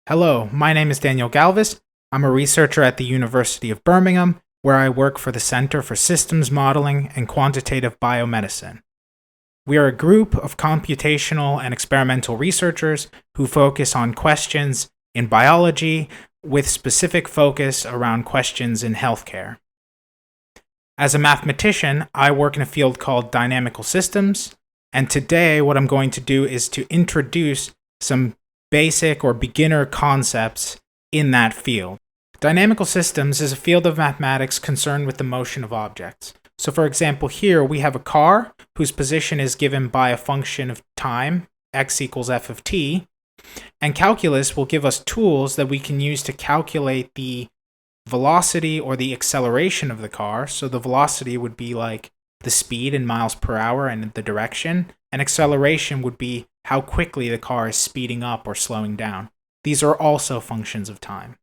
Hello, my name is Daniel Galvis. I'm a researcher at the University of Birmingham, where I work for the Center for Systems Modeling and Quantitative Biomedicine. We are a group of computational and experimental researchers who focus on questions in biology with specific focus around questions in healthcare. As a mathematician, I work in a field called Dynamical Systems, and today what I'm going to do is to introduce some basic or beginner concepts in that field. Dynamical systems is a field of mathematics concerned with the motion of objects. So for example, here we have a car whose position is given by a function of time, x equals f of t, and calculus will give us tools that we can use to calculate the velocity or the acceleration of the car. So the velocity would be like the speed in miles per hour and the direction, and acceleration would be how quickly the car is speeding up or slowing down. These are also functions of time.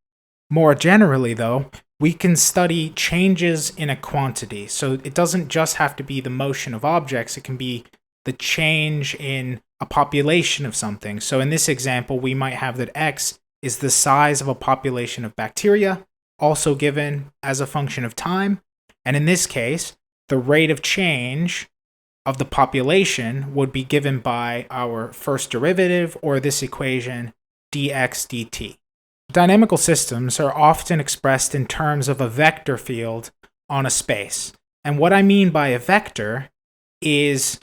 More generally, though, we can study changes in a quantity. So it doesn't just have to be the motion of objects, it can be the change in a population of something. So in this example, we might have that x is the size of a population of bacteria, also given as a function of time. And in this case, the rate of change of the population would be given by our first derivative, or this equation, dx dt. Dynamical systems are often expressed in terms of a vector field on a space. And what I mean by a vector is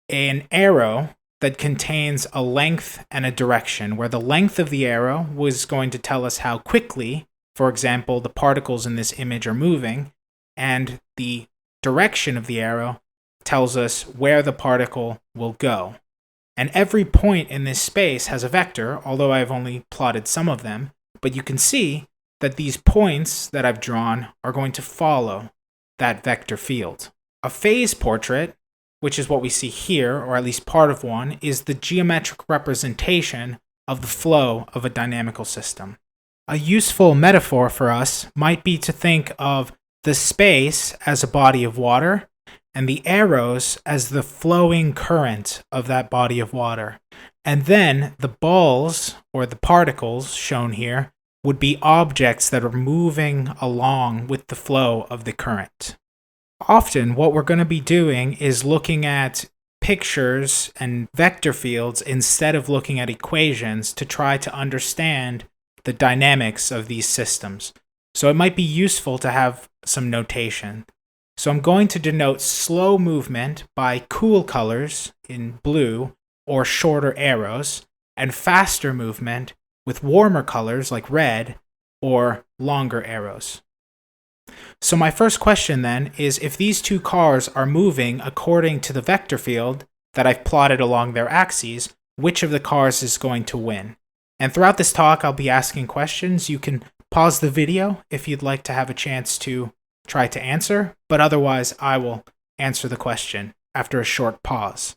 an arrow that contains a length and a direction, where the length of the arrow was going to tell us how quickly, for example, the particles in this image are moving, and the direction of the arrow tells us where the particle will go. And every point in this space has a vector, although I've only plotted some of them, but you can see that these points that I've drawn are going to follow that vector field. A phase portrait, which is what we see here, or at least part of one, is the geometric representation of the flow of a dynamical system. A useful metaphor for us might be to think of the space as a body of water, and the arrows as the flowing current of that body of water. And then the balls, or the particles shown here, would be objects that are moving along with the flow of the current. Often what we're going to be doing is looking at pictures and vector fields instead of looking at equations to try to understand the dynamics of these systems. So it might be useful to have some notation. So I'm going to denote slow movement by cool colors in blue or shorter arrows, and faster movement with warmer colors like red or longer arrows. So my first question then is, if these two cars are moving according to the vector field that I've plotted along their axes, which of the cars is going to win? And throughout this talk, I'll be asking questions. You can pause the video if you'd like to have a chance to try to answer, but otherwise I will answer the question after a short pause.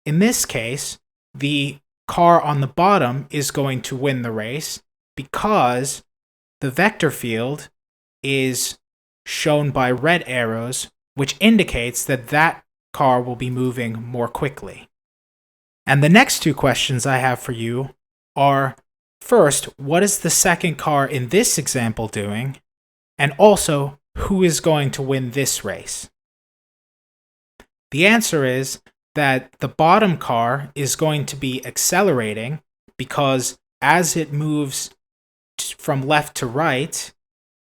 In this case, the car on the bottom is going to win the race because the vector field is shown by red arrows, which indicates that that car will be moving more quickly. And the next two questions I have for you are, first, what is the second car in this example doing? And also, who is going to win this race? The answer is that the bottom car is going to be accelerating because as it moves from left to right,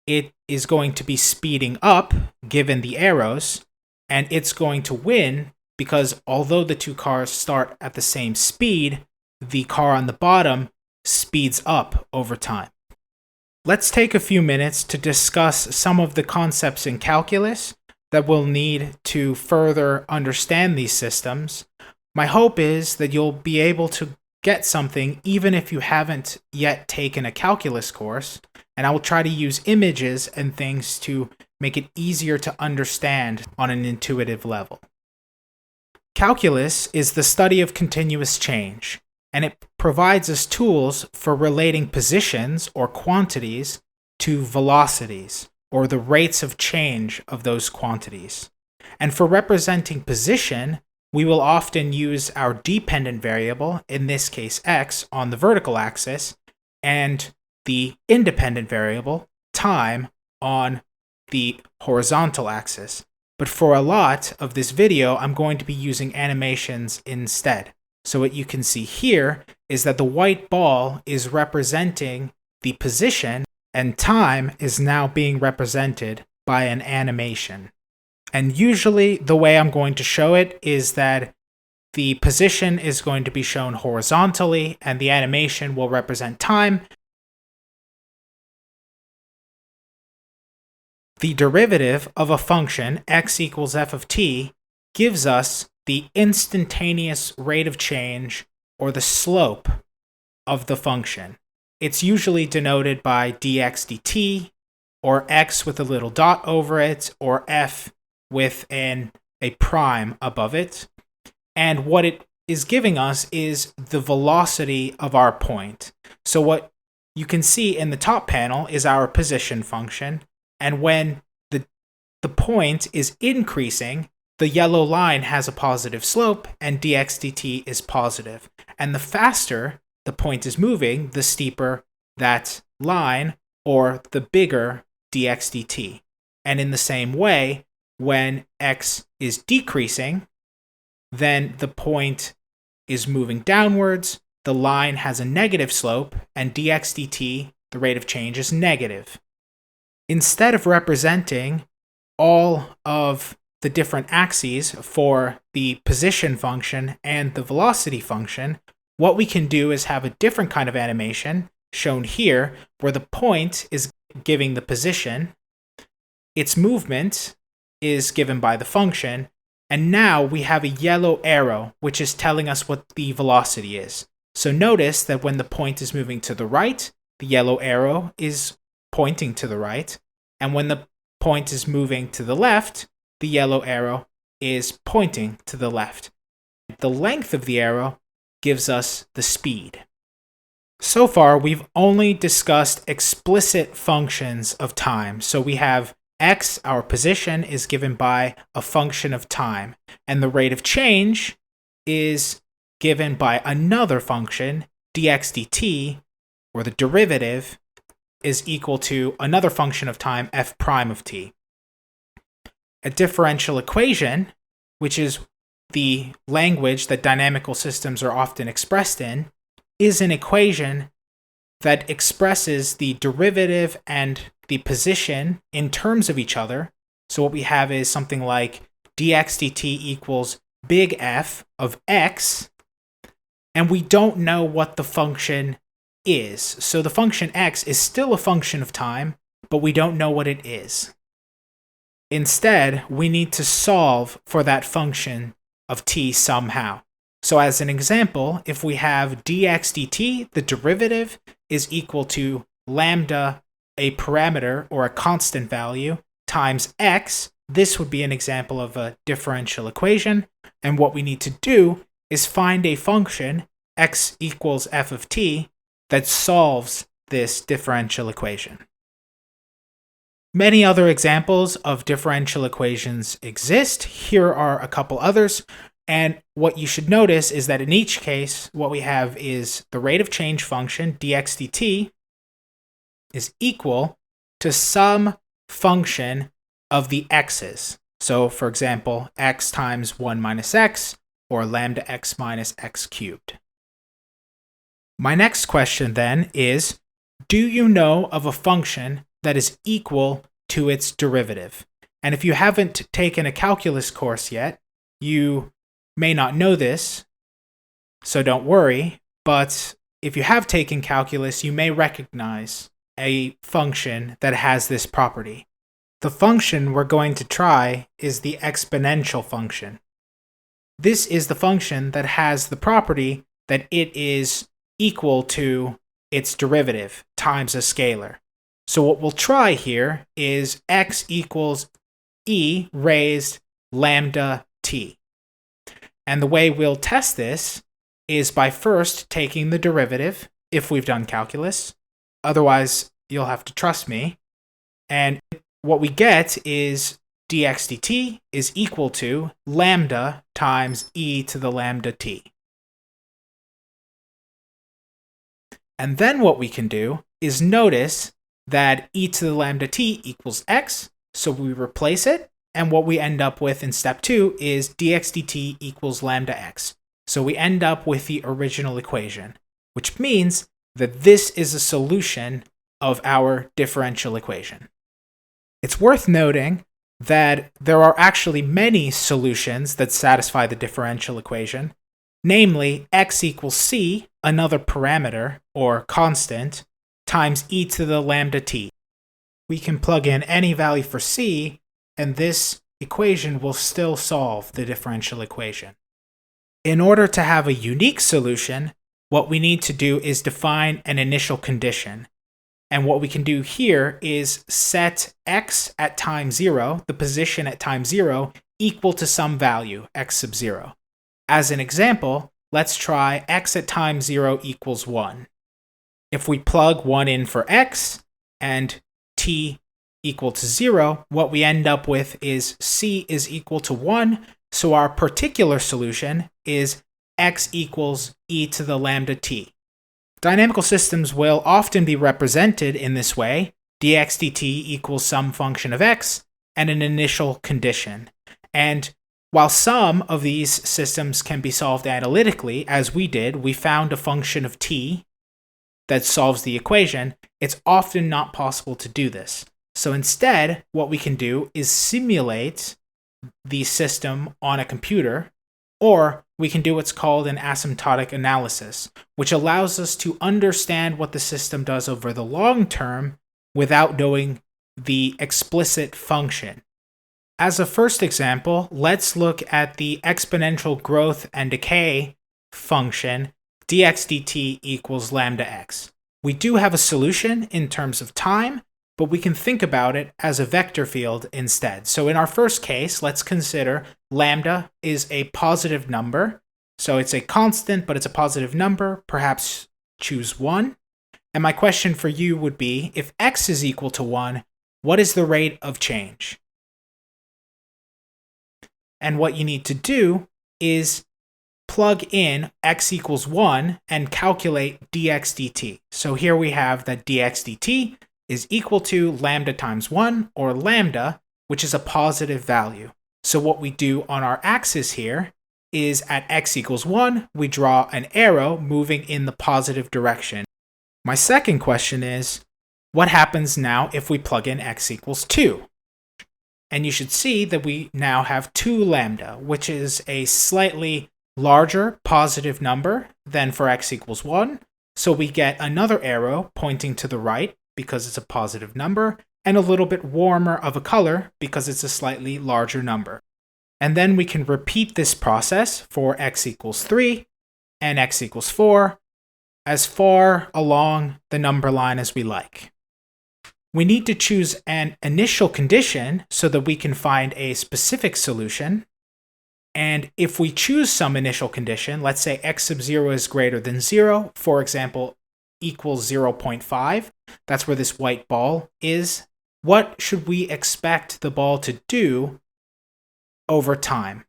it is going to be speeding up given the arrows, and it's going to win because although the two cars start at the same speed, the car on the bottom speeds up over time. Let's take a few minutes to discuss some of the concepts in calculus that we'll need to further understand these systems. My hope is that you'll be able to get something even if you haven't yet taken a calculus course, and I will try to use images and things to make it easier to understand on an intuitive level. Calculus is the study of continuous change, and it provides us tools for relating positions or quantities to velocities, or the rates of change of those quantities. And for representing position, we will often use our dependent variable, in this case x, on the vertical axis, and the independent variable, time, on the horizontal axis. But for a lot of this video, I'm going to be using animations instead. So what you can see here is that the white ball is representing the position, and time is now being represented by an animation. And usually the way I'm going to show it is that the position is going to be shown horizontally, and the animation will represent time. The derivative of a function, x equals f of t, gives us the instantaneous rate of change, or the slope, of the function. It's usually denoted by dx dt, or x with a little dot over it, or f with a prime above it. And what it is giving us is the velocity of our point. So what you can see in the top panel is our position function. And when the point is increasing, the yellow line has a positive slope, and dx dt is positive. And the faster the point is moving, the steeper that line, or the bigger dx dt. And in the same way, when x is decreasing, then the point is moving downwards, the line has a negative slope, and dx dt, the rate of change, is negative. Instead of representing all of the different axes for the position function and the velocity function, what we can do is have a different kind of animation shown here, where the point is giving the position, its movement is given by the function, and now we have a yellow arrow which is telling us what the velocity is. So notice that when the point is moving to the right, the yellow arrow is pointing to the right, and when the point is moving to the left, the yellow arrow is pointing to the left. The length of the arrow gives us the speed. So far, we've only discussed explicit functions of time. So we have x, our position, is given by a function of time, and the rate of change is given by another function, dx dt, or the derivative, is equal to another function of time, f prime of t. A differential equation, which is the language that dynamical systems are often expressed in, is an equation that expresses the derivative and the position in terms of each other. So what we have is something like dx dt equals big F of x, and we don't know what the function is. So the function x is still a function of time, but we don't know what it is. Instead, we need to solve for that function of t somehow. So as an example, if we have dx dt, the derivative is equal to lambda, a parameter or a constant value, times x, this would be an example of a differential equation. And what we need to do is find a function, x equals f of t, that solves this differential equation. Many other examples of differential equations exist. Here are a couple others. And what you should notice is that in each case, what we have is the rate of change function, dx dt, is equal to some function of the x's. So, for example, x times 1 minus x, or lambda x minus x cubed. My next question then is, do you know of a function that is equal to its derivative? And if you haven't taken a calculus course yet, you may not know this, so don't worry, but if you have taken calculus, you may recognize a function that has this property. The function we're going to try is the exponential function. This is the function that has the property that it is equal to its derivative times a scalar. So what we'll try here is x equals e raised lambda t. And the way we'll test this is by first taking the derivative, if we've done calculus. Otherwise, you'll have to trust me. And what we get is dx dt is equal to lambda times e to the lambda t. And then what we can do is notice that e to the lambda t equals x, so we replace it, and what we end up with in step 2 is dx dt equals lambda x. So we end up with the original equation, which means that this is a solution of our differential equation. It's worth noting that there are actually many solutions that satisfy the differential equation, namely x equals c, another parameter, or constant, times e to the lambda t. We can plug in any value for c, and this equation will still solve the differential equation. In order to have a unique solution, what we need to do is define an initial condition. And what we can do here is set x at time 0, the position at time 0, equal to some value, x sub 0. As an example, let's try x at time 0 equals 1. If we plug 1 in for x and t equal to 0, what we end up with is c is equal to 1, so our particular solution is x equals e to the lambda t. Dynamical systems will often be represented in this way: dx dt equals some function of x and an initial condition. And while some of these systems can be solved analytically, as we did, we found a function of t that solves the equation, it's often not possible to do this. So instead, what we can do is simulate the system on a computer, or we can do what's called an asymptotic analysis, which allows us to understand what the system does over the long term without knowing the explicit function. As a first example, let's look at the exponential growth and decay function dx dt equals lambda x. We do have a solution in terms of time, but we can think about it as a vector field instead. So in our first case, let's consider lambda is a positive number. So it's a constant, but it's a positive number. Perhaps choose 1. And my question for you would be, if x is equal to 1, what is the rate of change? And what you need to do is plug in x equals 1 and calculate dx dt. So here we have that dx dt is equal to lambda times 1, or lambda, which is a positive value. So what we do on our axis here is at x equals 1, we draw an arrow moving in the positive direction. My second question is, what happens now if we plug in x equals 2? And you should see that we now have 2 lambda, which is a slightly larger positive number than for x equals 1. So we get another arrow pointing to the right because it's a positive number, and a little bit warmer of a color because it's a slightly larger number. And then we can repeat this process for x equals 3 and x equals 4 as far along the number line as we like. We need to choose an initial condition so that we can find a specific solution. And if we choose some initial condition, let's say x sub 0 is greater than 0, for example, equals 0.5, that's where this white ball is, what should we expect the ball to do over time?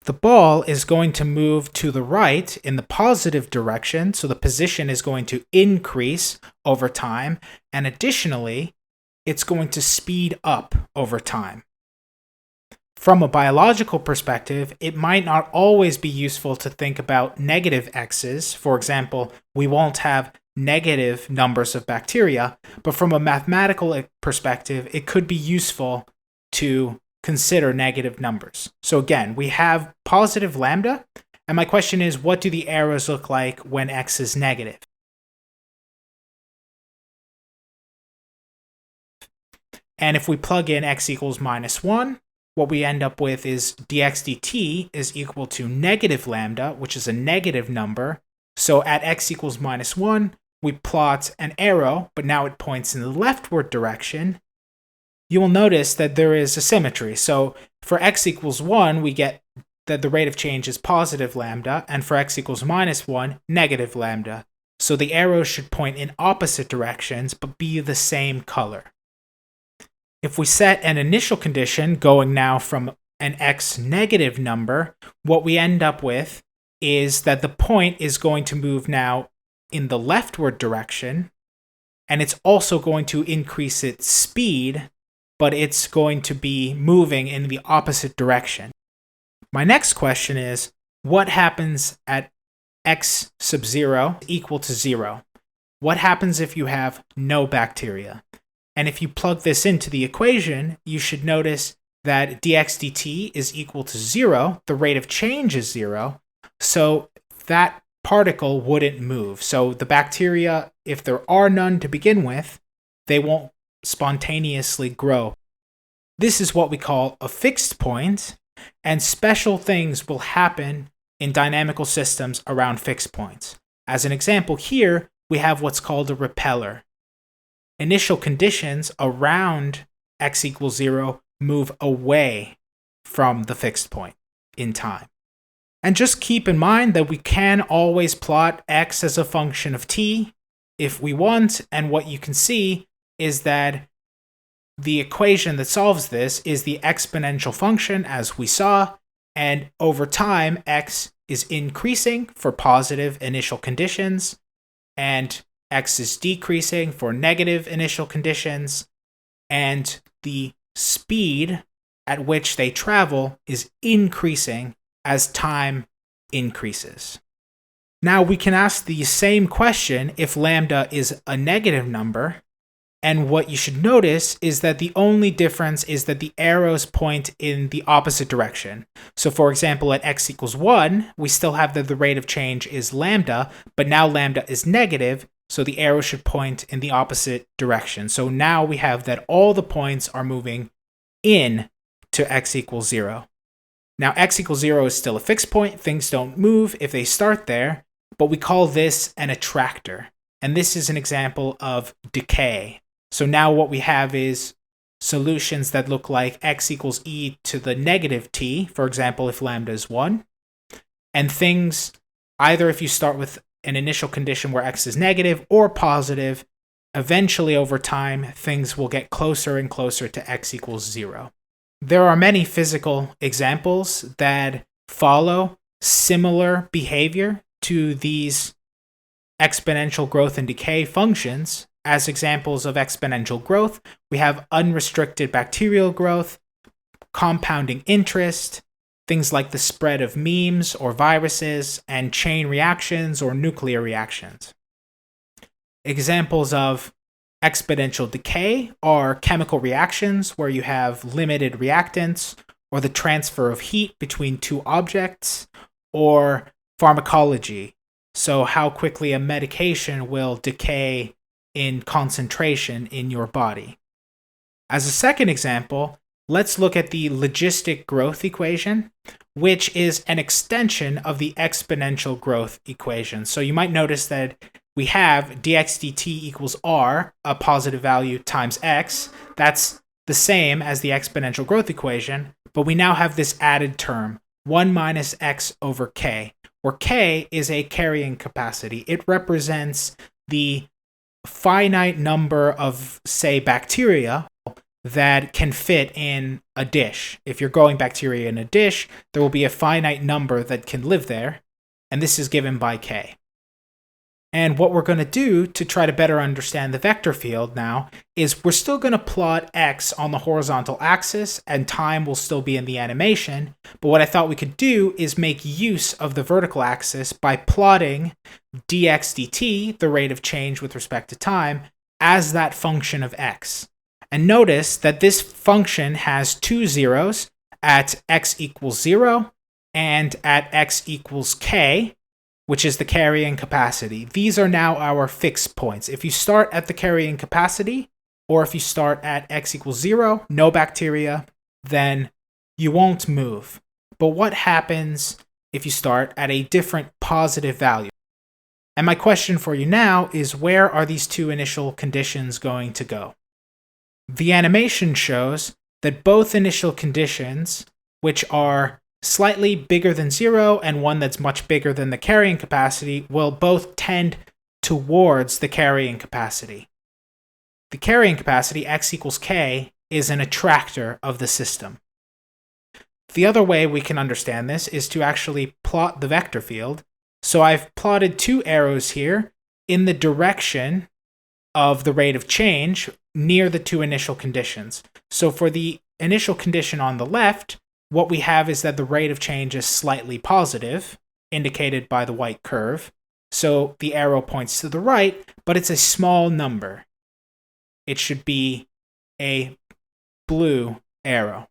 The ball is going to move to the right in the positive direction, so the position is going to increase over time, and additionally, it's going to speed up over time. From a biological perspective, it might not always be useful to think about negative x's. For example, we won't have negative numbers of bacteria, but from a mathematical perspective, it could be useful to consider negative numbers. So again, we have positive lambda, and my question is, what do the arrows look like when x is negative? And if we plug in x equals minus 1, what we end up with is dx dt is equal to negative lambda, which is a negative number. So at x equals minus 1, we plot an arrow, but now it points in the leftward direction. You will notice that there is a symmetry. So for x equals 1, we get that the rate of change is positive lambda, and for x equals minus 1, negative lambda. So the arrows should point in opposite directions, but be the same color. If we set an initial condition going now from an x negative number, what we end up with is that the point is going to move now in the leftward direction, and it's also going to increase its speed, but it's going to be moving in the opposite direction. My next question is, what happens at x sub 0 equal to 0? What happens if you have no bacteria? And if you plug this into the equation, you should notice that dx dt is equal to 0. The rate of change is 0. So that particle wouldn't move. So the bacteria, if there are none to begin with, they won't spontaneously grow. This is what we call a fixed point, and special things will happen in dynamical systems around fixed points. As an example here, we have what's called a repeller. Initial conditions around x equals 0 move away from the fixed point in time. And just keep in mind that we can always plot x as a function of t if we want, and what you can see is that the equation that solves this is the exponential function, as we saw, and over time x is increasing for positive initial conditions, and x is decreasing for negative initial conditions, and the speed at which they travel is increasing as time increases. Now we can ask the same question if lambda is a negative number, and what you should notice is that the only difference is that the arrows point in the opposite direction. So for example, at x equals 1, we still have that the rate of change is lambda, but now lambda is negative, so the arrow should point in the opposite direction. So now we have that all the points are moving in to x equals 0. Now x equals 0 is still a fixed point. Things don't move if they start there, but we call this an attractor. And this is an example of decay. So now what we have is solutions that look like x equals e to the negative t, for example, if lambda is 1. And things, either if you start with an initial condition where x is negative or positive, eventually over time, things will get closer and closer to x equals 0. There are many physical examples that follow similar behavior to these exponential growth and decay functions. As examples of exponential growth, we have unrestricted bacterial growth, compounding interest, things like the spread of memes or viruses, and chain reactions or nuclear reactions. Examples of exponential decay are chemical reactions where you have limited reactants, or the transfer of heat between two objects, or pharmacology, so how quickly a medication will decay in concentration in your body. As a second example, let's look at the logistic growth equation, which is an extension of the exponential growth equation. So you might notice that we have dx dt equals r, a positive value, times x. That's the same as the exponential growth equation, but we now have this added term, 1 minus x over k, where k is a carrying capacity. It represents the finite number of, say, bacteria that can fit in a dish. If you're growing bacteria in a dish, there will be a finite number that can live there, and this is given by k. And what we're going to do to try to better understand the vector field now is we're still going to plot x on the horizontal axis, and time will still be in the animation. But what I thought we could do is make use of the vertical axis by plotting dx dt, the rate of change with respect to time, as that function of x. And notice that this function has two zeros at x equals 0 and at x equals k, which is the carrying capacity. These are now our fixed points. If you start at the carrying capacity, or if you start at x equals 0, no bacteria, then you won't move. But what happens if you start at a different positive value? And my question for you now is, where are these two initial conditions going to go? The animation shows that both initial conditions, which are slightly bigger than 0 and one that's much bigger than the carrying capacity, will both tend towards the carrying capacity. The carrying capacity, x equals k, is an attractor of the system. The other way we can understand this is to actually plot the vector field. So I've plotted two arrows here in the direction of the rate of change near the two initial conditions. So for the initial condition on the left, what we have is that the rate of change is slightly positive, indicated by the white curve. So the arrow points to the right, but it's a small number. It should be a blue arrow.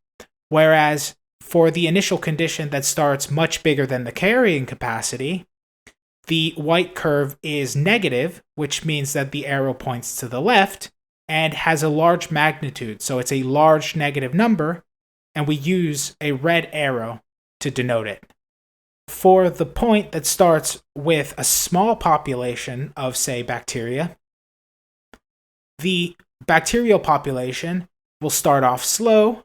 Whereas for the initial condition that starts much bigger than the carrying capacity, the white curve is negative, which means that the arrow points to the left and has a large magnitude. So it's a large negative number, and we use a red arrow to denote it. For the point that starts with a small population of, say, bacteria, the bacterial population will start off slow,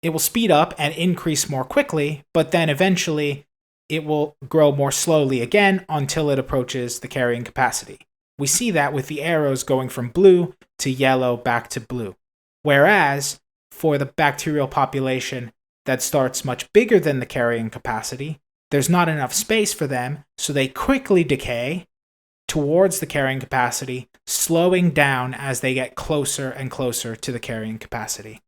it will speed up and increase more quickly, but then eventually it will grow more slowly again until it approaches the carrying capacity. We see that with the arrows going from blue to yellow back to blue. Whereas for the bacterial population that starts much bigger than the carrying capacity, there's not enough space for them, so they quickly decay towards the carrying capacity, slowing down as they get closer and closer to the carrying capacity.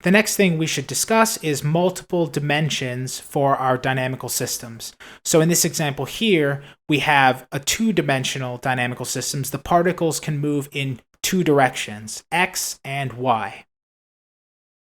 The next thing we should discuss is multiple dimensions for our dynamical systems. So in this example here, we have a two-dimensional dynamical systems. The particles can move in two directions, x and y.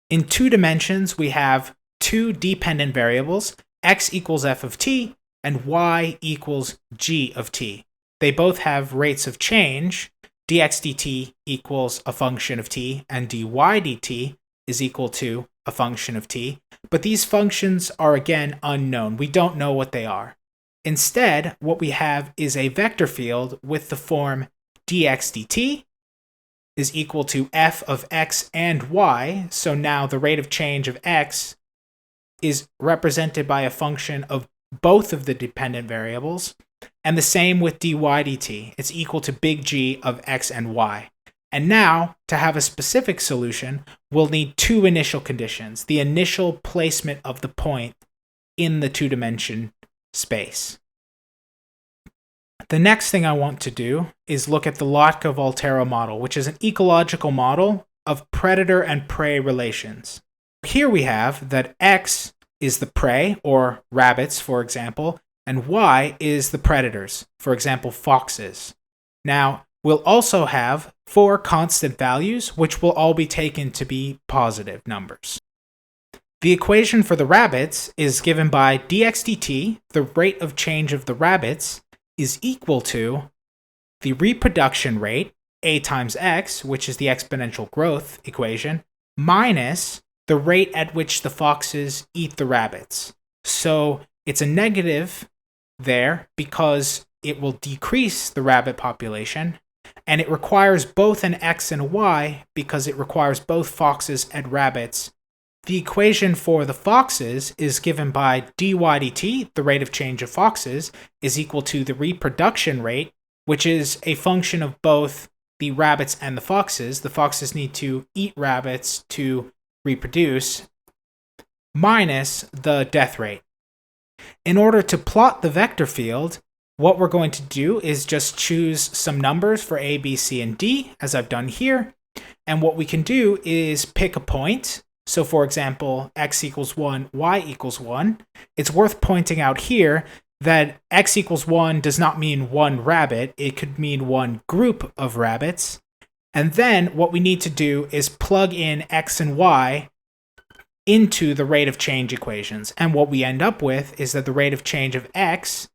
In 2 dimensions, we have two dependent variables, x equals f of t and y equals g of t. They both have rates of change. Dx dt equals a function of t, and dy dt is equal to a function of t. But these functions are again unknown. We don't know what they are. Instead, what we have is a vector field with the form dx dt is equal to f of x and y. So now the rate of change of x is represented by a function of both of the dependent variables. And the same with dy dt. It's equal to big G of x and y. And now, to have a specific solution, we'll need two initial conditions, the initial placement of the point in the two-dimension space. The next thing I want to do is look at the Lotka-Volterra model, which is an ecological model of predator and prey relations. Here we have that x is the prey, or rabbits, for example, and y is the predators, for example, foxes. Now, we'll also have 4 constant values, which will all be taken to be positive numbers. The equation for the rabbits is given by dx dt, the rate of change of the rabbits, is equal to the reproduction rate, a times x, which is the exponential growth equation, minus the rate at which the foxes eat the rabbits. So it's a negative there because it will decrease the rabbit population, and it requires both an x and a y because it requires both foxes and rabbits. The equation for the foxes is given by dy dt, the rate of change of foxes, is equal to the reproduction rate, which is a function of both the rabbits and the foxes. The foxes need to eat rabbits to reproduce, minus the death rate. In order to plot the vector field, what we're going to do is just choose some numbers for a, b, c, and d, as I've done here. And what we can do is pick a point. So for example, x equals 1, y equals 1. It's worth pointing out here that x equals 1 does not mean one rabbit. It could mean one group of rabbits. And then what we need to do is plug in x and y into the rate of change equations. And what we end up with is that the rate of change of x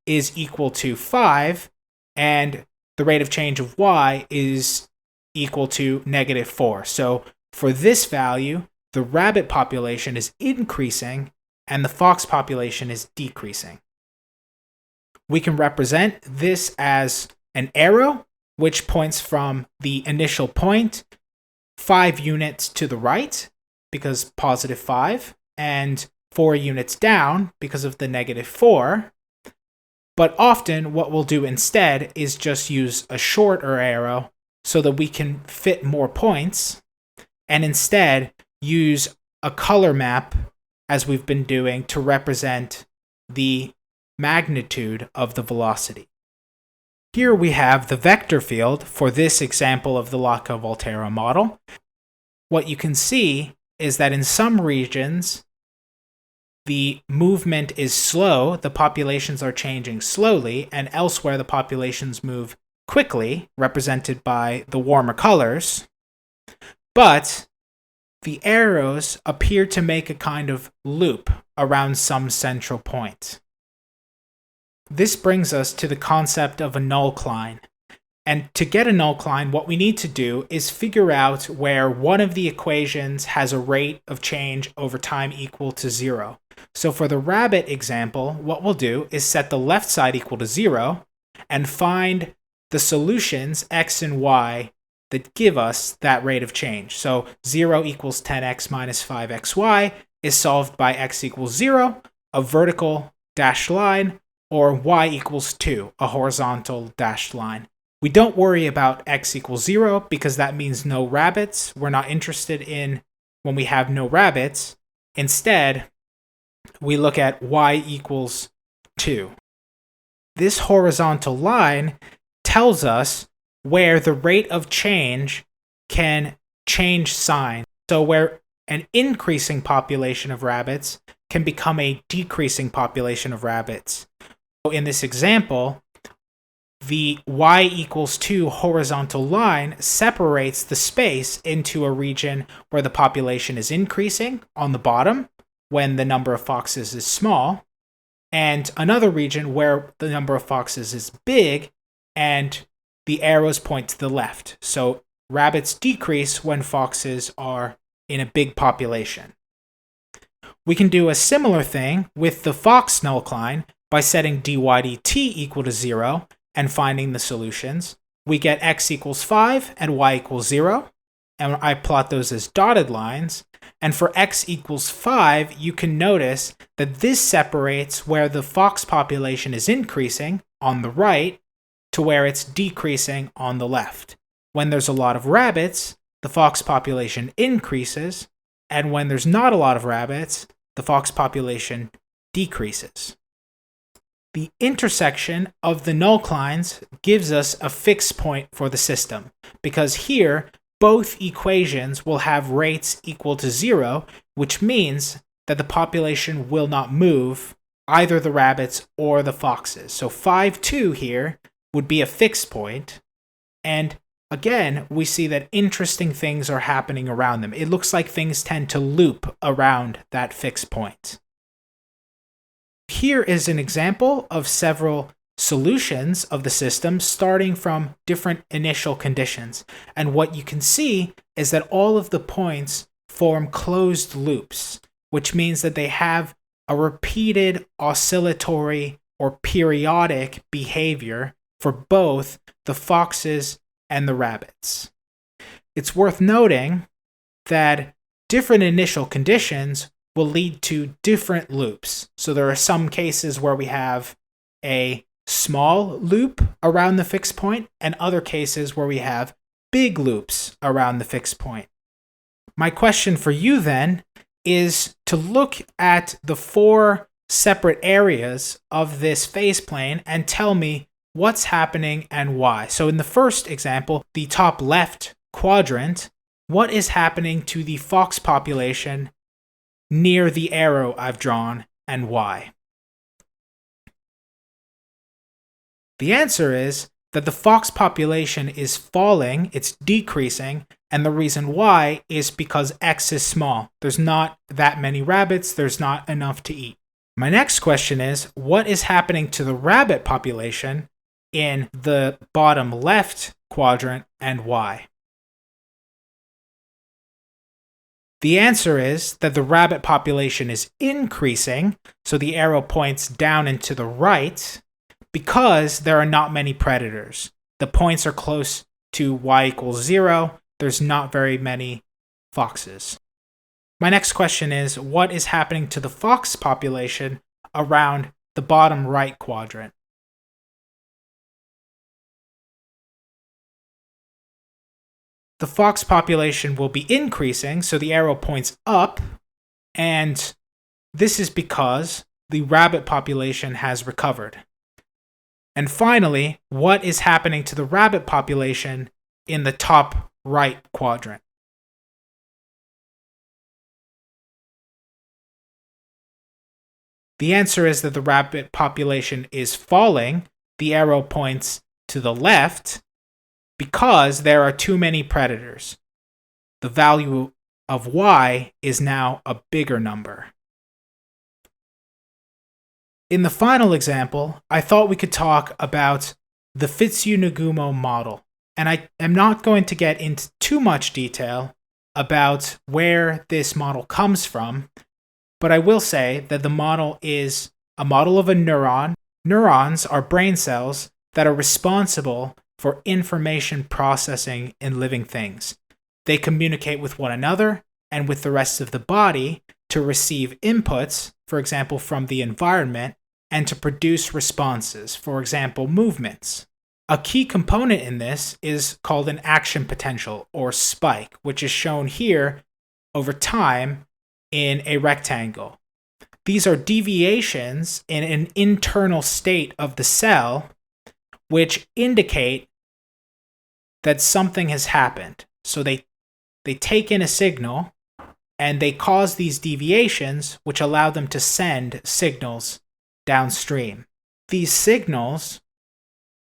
is equal to 5, and the rate of change of y is equal to negative 4. So for this value, the rabbit population is increasing and the fox population is decreasing. We can represent this as an arrow, which points from the initial point 5 units to the right, because positive 5, and 4 units down because of the negative 4. But often what we'll do instead is just use a shorter arrow so that we can fit more points, and instead use a color map, as we've been doing, to represent the magnitude of the velocity. Here we have the vector field for this example of the Lotka-Volterra model. What you can see is that in some regions, the movement is slow, the populations are changing slowly, and elsewhere the populations move quickly, represented by the warmer colors. But the arrows appear to make a kind of loop around some central point. This brings us to the concept of a nullcline. And to get a nullcline, what we need to do is figure out where one of the equations has a rate of change over time equal to 0. So for the rabbit example, what we'll do is set the left side equal to 0 and find the solutions x and y that give us that rate of change. So 0 equals 10x minus 5xy is solved by x equals 0, a vertical dashed line, or y equals 2, a horizontal dashed line. We don't worry about x equals 0 because that means no rabbits. We're not interested in when we have no rabbits. Instead, we look at y equals 2. This horizontal line tells us where the rate of change can change sign. So where an increasing population of rabbits can become a decreasing population of rabbits. So in this example, the y equals 2 horizontal line separates the space into a region where the population is increasing on the bottom when the number of foxes is small, and another region where the number of foxes is big and the arrows point to the left. So rabbits decrease when foxes are in a big population. We can do a similar thing with the fox nullcline by setting dy dt equal to 0 and finding the solutions. We get x equals 5 and y equals 0, and I plot those as dotted lines. And for x equals 5, you can notice that this separates where the fox population is increasing on the right to where it's decreasing on the left. When there's a lot of rabbits, the fox population increases, and when there's not a lot of rabbits, the fox population decreases. The intersection of the nullclines gives us a fixed point for the system, because here both equations will have rates equal to 0, which means that the population will not move, either the rabbits or the foxes. So 5, 2 here would be a fixed point, and again, we see that interesting things are happening around them. It looks like things tend to loop around that fixed point. Here is an example of several solutions of the system starting from different initial conditions. And what you can see is that all of the points form closed loops, which means that they have a repeated oscillatory or periodic behavior for both the foxes and the rabbits. It's worth noting that different initial conditions will lead to different loops. So there are some cases where we have a small loop around the fixed point and other cases where we have big loops around the fixed point. My question for you then is to look at the 4 separate areas of this phase plane and tell me what's happening and why. So in the first example, the top left quadrant, what is happening to the fox population near the arrow I've drawn and why? The answer is that the fox population is falling, it's decreasing, and the reason why is because X is small. There's not that many rabbits, there's not enough to eat. My next question is, what is happening to the rabbit population in the bottom left quadrant and why? The answer is that the rabbit population is increasing, so the arrow points down and to the right, because there are not many predators. The points are close to y equals 0. There's not very many foxes. My next question is, what is happening to the fox population around the bottom right quadrant? The fox population will be increasing, so the arrow points up, and this is because the rabbit population has recovered. And finally, what is happening to the rabbit population in the top right quadrant? The answer is that the rabbit population is falling. The arrow points to the left because there are too many predators. The value of y is now a bigger number. In the final example, I thought we could talk about the Fitz-Nagumo model. And I am not going to get into too much detail about where this model comes from, but I will say that the model is a model of a neuron. Neurons are brain cells that are responsible for information processing in living things. They communicate with one another and with the rest of the body to receive inputs, for example, from the environment, and to produce responses, for example, movements. A key component in this is called an action potential, or spike, which is shown here over time in a rectangle. These are deviations in an internal state of the cell which indicate that something has happened. So they take in a signal and they cause these deviations which allow them to send signals downstream. These signals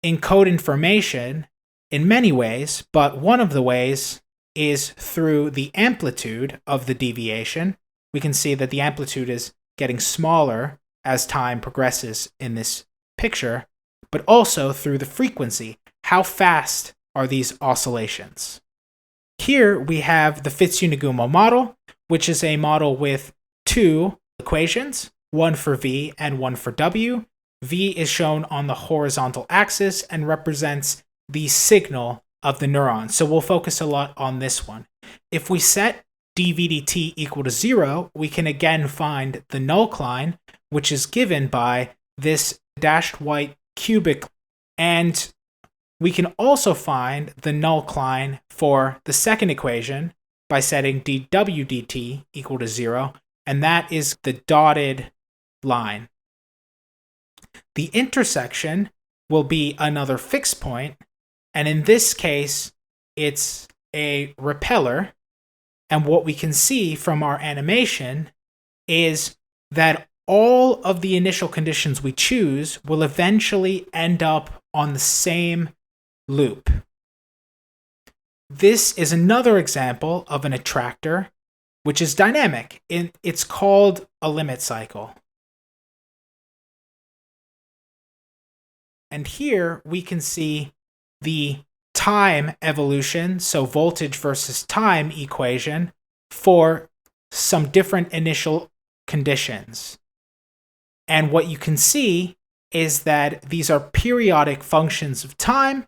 encode information in many ways, but one of the ways is through the amplitude of the deviation. We can see that the amplitude is getting smaller as time progresses in this picture, but also through the frequency. How fast are these oscillations? Here we have the Fitz-Nagumo model, which is a model with two equations, one for V and one for W. V is shown on the horizontal axis and represents the signal of the neuron. So we'll focus a lot on this one. If we set dV/dt equal to 0, we can again find the nullcline, which is given by this dashed white cubic. And we can also find the nullcline for the second equation by setting dW/dt equal to 0, and that is the dotted line. The intersection will be another fixed point, and in this case, it's a repeller. And what we can see from our animation is that all of the initial conditions we choose will eventually end up on the same loop. This is another example of an attractor, which is dynamic. It's called a limit cycle. And here we can see the time evolution, so voltage versus time equation, for some different initial conditions. And what you can see is that these are periodic functions of time,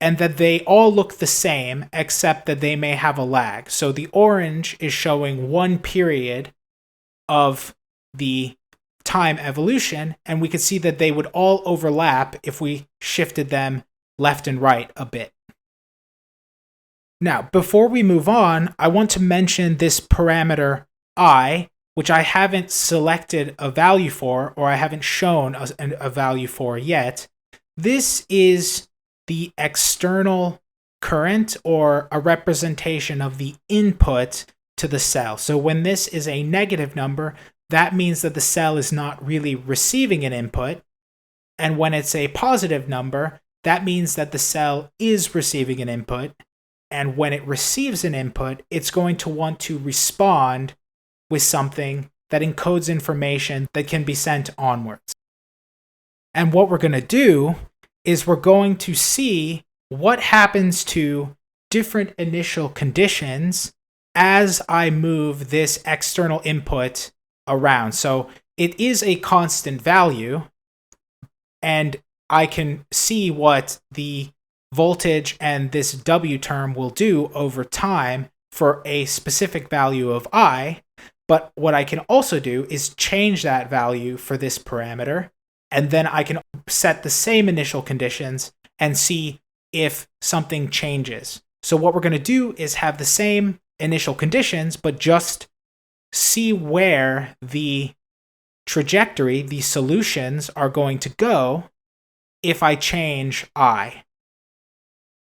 and that they all look the same, except that they may have a lag. So the orange is showing one period of the time evolution, and we can see that they would all overlap if we shifted them left and right a bit. Now, before we move on, I want to mention this parameter I, which I haven't selected a value for, or I haven't shown a value for yet. This is the external current, or a representation of the input to the cell. So when this is a negative number, that means that the cell is not really receiving an input. And when it's a positive number, that means that the cell is receiving an input. And when it receives an input, it's going to want to respond with something that encodes information that can be sent onwards. And what we're going to do is we're going to see what happens to different initial conditions as I move this external input around. So it is a constant value, and I can see what the voltage and this W term will do over time for a specific value of I. But what I can also do is change that value for this parameter, and then I can set the same initial conditions and see if something changes. So what we're going to do is have the same initial conditions, but just see where the trajectory, the solutions are going to go if I change I.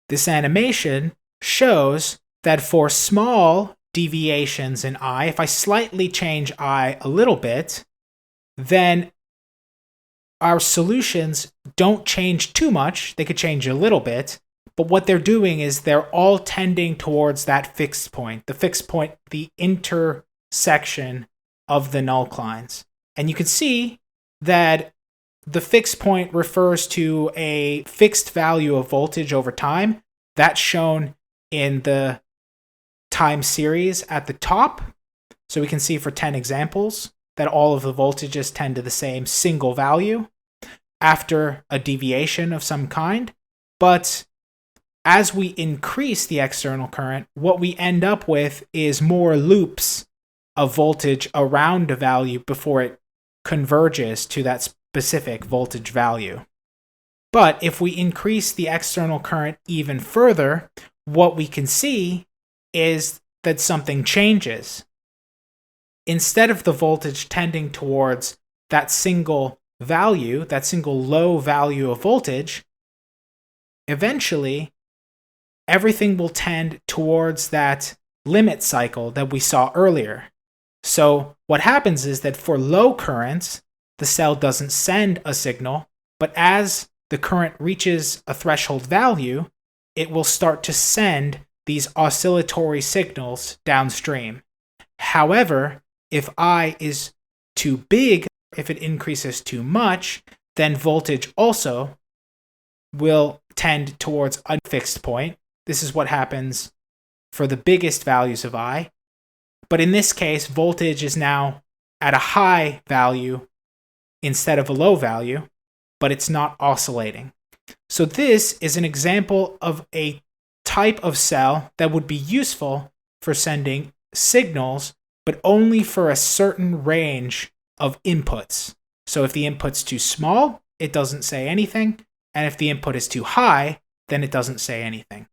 This animation shows that for small deviations in I, if I slightly change I a little bit, then our solutions don't change too much. They could change a little bit, but what they're doing is they're all tending towards that fixed point, the intersection of the nullclines. And you can see that the fixed point refers to a fixed value of voltage over time. That's shown in the time series at the top. So we can see for 10 examples that all of the voltages tend to the same single value after a deviation of some kind. But as we increase the external current, what we end up with is more loops of voltage around a value before it converges to that specific voltage value. But if we increase the external current even further, what we can see is that something changes. Instead of the voltage tending towards that single value, that single low value of voltage, eventually everything will tend towards that limit cycle that we saw earlier. So what happens is that for low currents, the cell doesn't send a signal, but as the current reaches a threshold value, it will start to send these oscillatory signals downstream. However, if I is too big, if it increases too much, then voltage also will tend towards a fixed point. This is what happens for the biggest values of I. But in this case, voltage is now at a high value instead of a low value, but it's not oscillating. So this is an example of a type of cell that would be useful for sending signals, but only for a certain range of inputs. So if the input's too small, it doesn't say anything. And if the input is too high, then it doesn't say anything.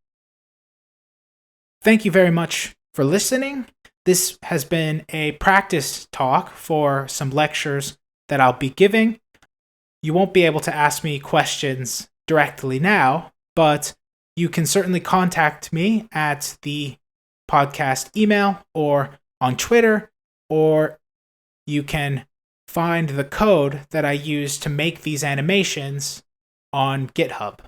Thank you very much for listening. This has been a practice talk for some lectures that I'll be giving. You won't be able to ask me questions directly now, but you can certainly contact me at the podcast email or on Twitter, or you can find the code that I use to make these animations on GitHub.